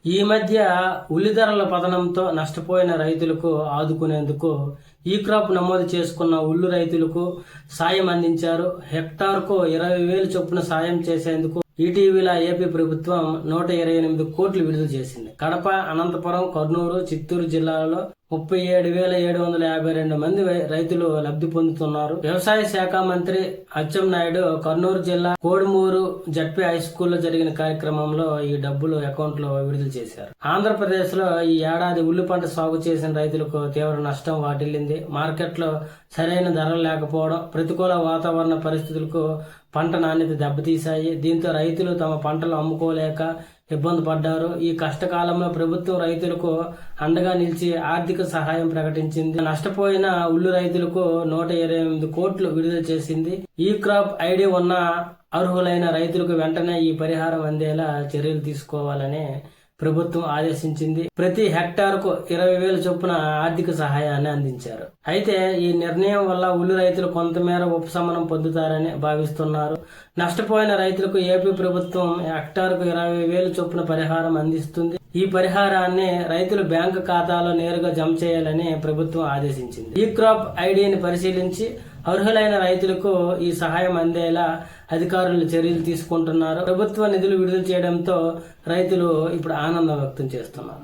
ఈ మధ్య ఉల్లి ధరల పతనంతో నష్టపోయిన రైతులకు ఆదుకునేందుకు ఈ క్రాప్ నమోదు చేసుకున్న ఉల్లి రైతులకు సాయం అందించారు. హెక్టార్కు 20,000 చొప్పున సాయం చేసేందుకు ఇటీవల ఏపీ ప్రభుత్వం 128 కోట్లు విడుదల చేసింది. కడప, అనంతపురం, కర్నూలు, చిత్తూరు జిల్లాలలో 37,752 మంది రైతులు లబ్ధి పొందుతున్నారు. వ్యవసాయ శాఖ మంత్రి అచ్చెన్నాయుడు కర్నూలు జిల్లా కోడుమూరు జడ్పీ హై స్కూల్లో జరిగిన కార్యక్రమంలో ఈ డబ్బులు అకౌంట్ లో విడుదల చేశారు. ఆంధ్రప్రదేశ్ లో ఈ ఏడాది ఉల్లి పంట సాగు చేసిన రైతులకు తీవ్ర నష్టం వాటిల్లింది. మార్కెట్లో సరైన ధరలు లేకపోవడం, ప్రతికూల వాతావరణ పరిస్థితులకు పంట నాణ్యత దెబ్బతీశాయి. దీంతో రైతులు తమ పంటలు అమ్ముకోలేక ఇబ్బంది పడ్డారు. ఈ కష్టకాలంలో ప్రభుత్వం రైతులకు అండగా నిలిచి ఆర్థిక సహాయం ప్రకటించింది. నష్టపోయిన ఉల్లి రైతులకు 128 కోట్లు విడుదల చేసింది. ఈ క్రాప్ ఐడి ఉన్న అర్హులైన రైతులకు వెంటనే ఈ పరిహారం అందేలా చర్యలు తీసుకోవాలని ప్రభుత్వం ఆదేశించింది. ప్రతి హెక్టార్కు 20,000 చొప్పున ఆర్థిక సహాయాన్ని అందించారు. అయితే ఈ నిర్ణయం వల్ల ఉల్లి రైతులు కొంతమేర ఉపశమనం పొందుతారని భావిస్తున్నారు. నష్టపోయిన రైతులకు ఏపీ ప్రభుత్వం హెక్టార్కు 20,000 చొప్పున పరిహారం అందిస్తుంది. ఈ పరిహారాన్ని రైతుల బ్యాంకు ఖాతాలో నేరుగా జమ చేయాలని ప్రభుత్వం ఆదేశించింది. ఈ క్రాప్ ఐడిని పరిశీలించి అర్హులైన రైతులకు ఈ సహాయం అందేలా అధికారులు చర్యలు తీసుకుంటున్నారు. ప్రభుత్వ నిధులు విడుదల చేయడంతో రైతులు ఇప్పుడు ఆనందం వ్యక్తం చేస్తున్నారు.